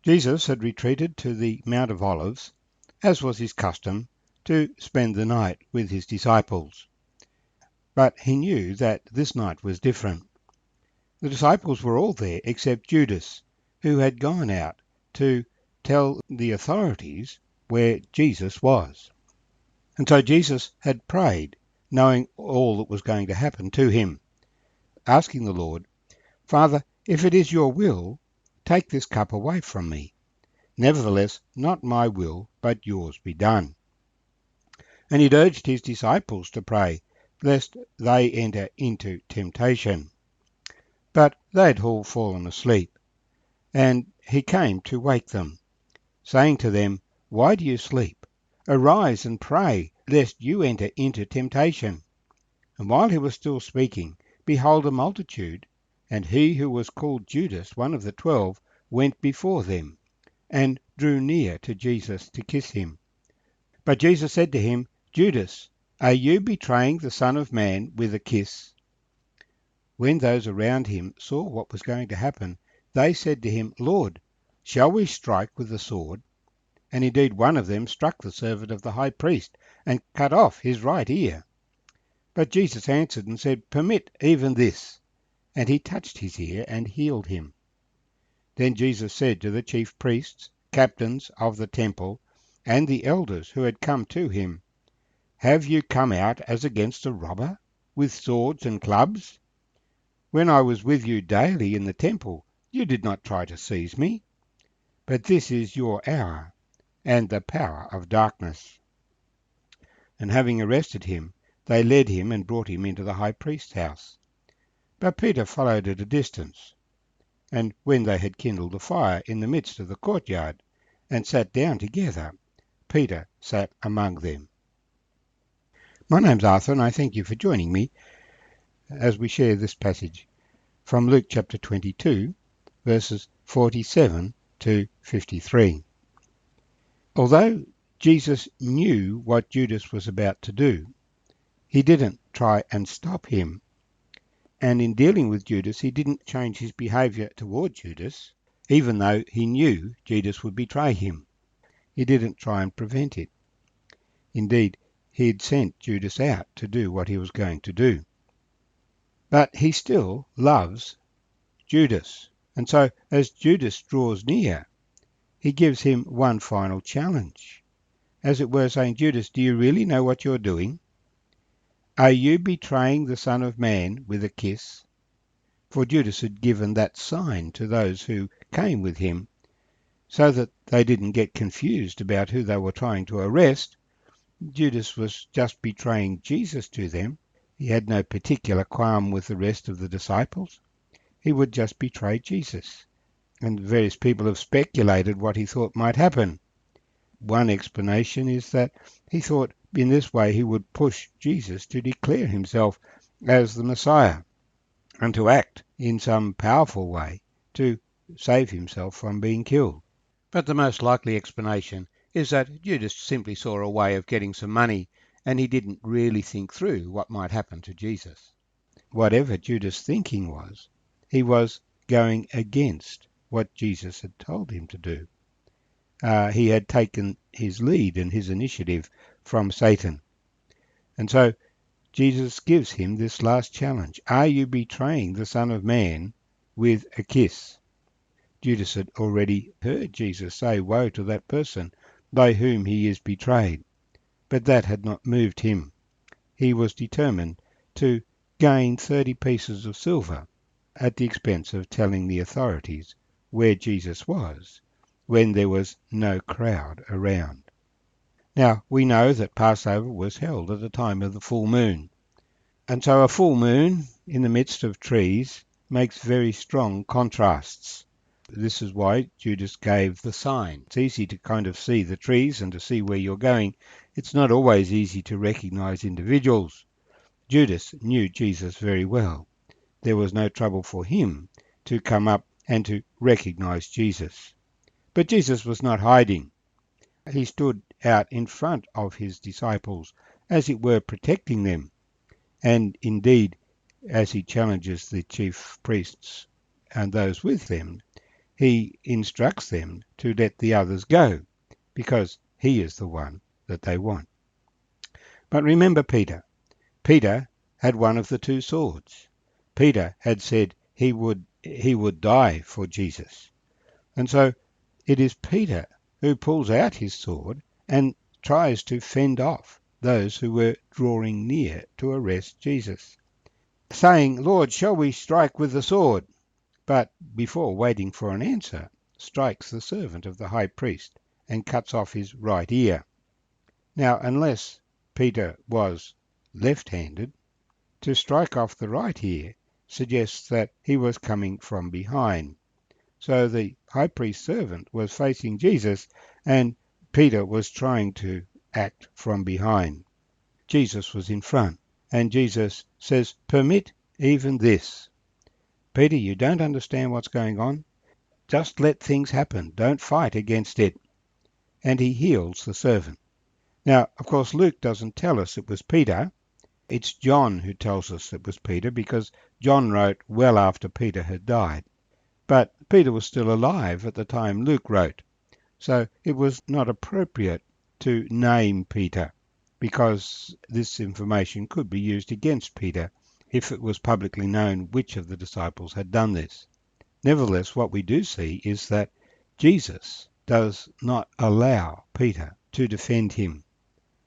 Jesus had retreated to the Mount of Olives, as was his custom, to spend the night with his disciples. But he knew that this night was different. The disciples were all there except Judas, who had gone out to tell the authorities where Jesus was. And so Jesus had prayed, knowing all that was going to happen to him, asking the Lord, "Father, if it is your will, take this cup away from me. Nevertheless, not my will, but yours be done." And he'd urged his disciples to pray, lest they enter into temptation. But they had all fallen asleep, and he came to wake them, saying to them, "Why do you sleep? Arise and pray, lest you enter into temptation." And while he was still speaking, behold, a multitude, and he who was called Judas, one of the 12, went before them, and drew near to Jesus to kiss him. But Jesus said to him, "Judas, are you betraying the Son of Man with a kiss?" When those around him saw what was going to happen, they said to him, "Lord, shall we strike with the sword?" And indeed one of them struck the servant of the high priest, and cut off his right ear. But Jesus answered and said, "Permit even this." And he touched his ear and healed him. Then Jesus said to the chief priests, captains of the temple, and the elders who had come to him, "Have you come out as against a robber, with swords and clubs? When I was with you daily in the temple, you did not try to seize me. But this is your hour, and the power of darkness." And having arrested him, they led him and brought him into the high priest's house. But Peter followed at a distance. And when they had kindled a fire in the midst of the courtyard, and sat down together, Peter sat among them. My name's Arthur, and I thank you for joining me as we share this passage from Luke chapter 22, verses 47 to 53. Although Jesus knew what Judas was about to do, he didn't try and stop him. And in dealing with Judas, he didn't change his behavior toward Judas, even though he knew Judas would betray him. He didn't try and prevent it. Indeed, he had sent Judas out to do what he was going to do. But he still loves Judas. And so as Judas draws near, he gives him one final challenge. As it were saying, "Judas, do you really know what you're doing? Are you betraying the Son of Man with a kiss?" For Judas had given that sign to those who came with him, so that they didn't get confused about who they were trying to arrest. Judas was just betraying Jesus to them. He had no particular qualm with the rest of the disciples. He would just betray Jesus. And various people have speculated what he thought might happen. One explanation is that he thought in this way he would push Jesus to declare himself as the Messiah and to act in some powerful way to save himself from being killed. But the most likely explanation is that Judas simply saw a way of getting some money, and he didn't really think through what might happen to Jesus. Whatever Judas' thinking was, he was going against what Jesus had told him to do. He had taken his lead and his initiative from Satan. And so Jesus gives him this last challenge. Are you betraying the Son of Man with a kiss? Judas had already heard Jesus say, "Woe to that person by whom he is betrayed." But that had not moved him. He was determined to gain 30 pieces of silver at the expense of telling the authorities where Jesus was when there was no crowd around. Now, we know that Passover was held at the time of the full moon. And so a full moon in the midst of trees makes very strong contrasts. This is why Judas gave the sign. It's easy to kind of see the trees and to see where you're going. It's not always easy to recognize individuals. Judas knew Jesus very well. There was no trouble for him to come up and to recognize Jesus. But Jesus was not hiding. He stood out in front of his disciples, as it were, protecting them. And indeed, as he challenges the chief priests and those with them, he instructs them to let the others go, because he is the one that they want. But remember Peter. Peter had one of the two swords. Peter had said he would die for Jesus. And so it is Peter who pulls out his sword and tries to fend off those who were drawing near to arrest Jesus, saying, "Lord, shall we strike with the sword?" But before waiting for an answer, strikes the servant of the high priest and cuts off his right ear. Now, unless Peter was left-handed, to strike off the right ear suggests that he was coming from behind. So the high priest's servant was facing Jesus, and Peter was trying to act from behind. Jesus was in front, and Jesus says, "Permit even this." Peter, you don't understand what's going on. Just let things happen. Don't fight against it. And he heals the servant. Now, of course, Luke doesn't tell us it was Peter. It's John who tells us it was Peter, because John wrote well after Peter had died. But Peter was still alive at the time Luke wrote. So it was not appropriate to name Peter, because this information could be used against Peter if it was publicly known which of the disciples had done this. Nevertheless, what we do see is that Jesus does not allow Peter to defend him.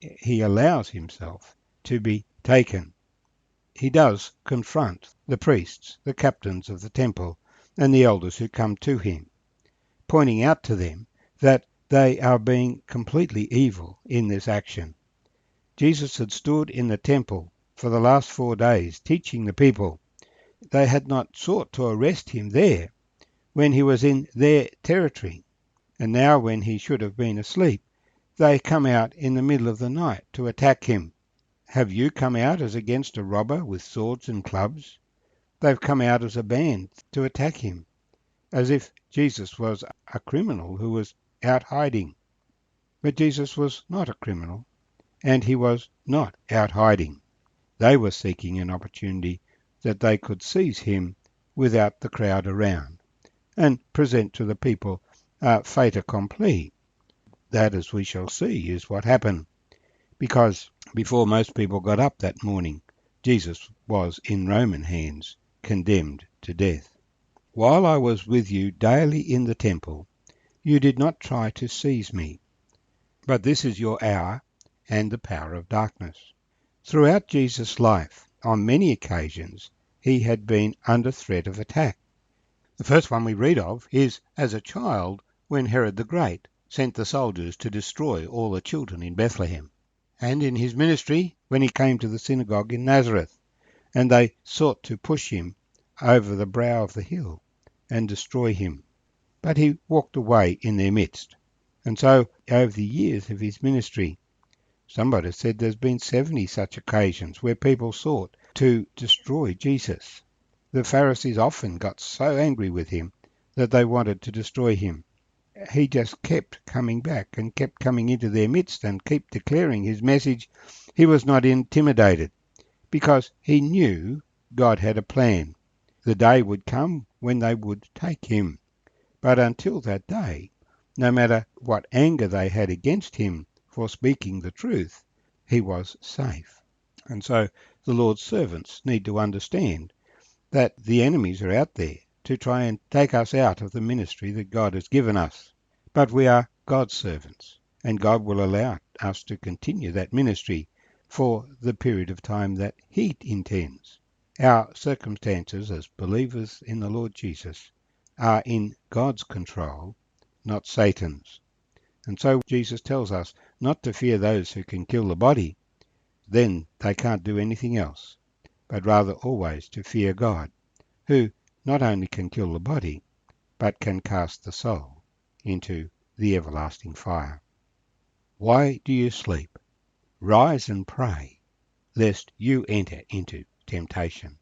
He allows himself to be taken. He does confront the priests, the captains of the temple, and the elders who come to him, pointing out to them that they are being completely evil in this action. Jesus had stood in the temple for the last 4 days teaching the people. They had not sought to arrest him there when he was in their territory, and now when he should have been asleep, they come out in the middle of the night to attack him. Have you come out as against a robber with swords and clubs? They've come out as a band to attack him, as if Jesus was a criminal who was out hiding. But Jesus was not a criminal, and he was not out hiding. They were seeking an opportunity that they could seize him without the crowd around, and present to the people a fait accompli. That, as we shall see, is what happened, because before most people got up that morning, Jesus was in Roman hands, condemned to death. While I was with you daily in the temple, you did not try to seize me, but this is your hour and the power of darkness. Throughout Jesus' life, on many occasions, he had been under threat of attack. The first one we read of is as a child when Herod the Great sent the soldiers to destroy all the children in Bethlehem, and in his ministry when he came to the synagogue in Nazareth, and they sought to push him over the brow of the hill and destroy him. But he walked away in their midst. And so over the years of his ministry, somebody said there's been 70 such occasions where people sought to destroy Jesus. The Pharisees often got so angry with him that they wanted to destroy him. He just kept coming back and kept coming into their midst and kept declaring his message. He was not intimidated, because he knew God had a plan. The day would come when they would take him. But until that day, no matter what anger they had against him for speaking the truth, he was safe. And so the Lord's servants need to understand that the enemies are out there to try and take us out of the ministry that God has given us. But we are God's servants, and God will allow us to continue that ministry for the period of time that he intends. Our circumstances as believers in the Lord Jesus are in God's control, not Satan's. And so Jesus tells us not to fear those who can kill the body, then they can't do anything else, but rather always to fear God, who not only can kill the body, but can cast the soul into the everlasting fire. Why do you sleep? Rise and pray, lest you enter into temptation.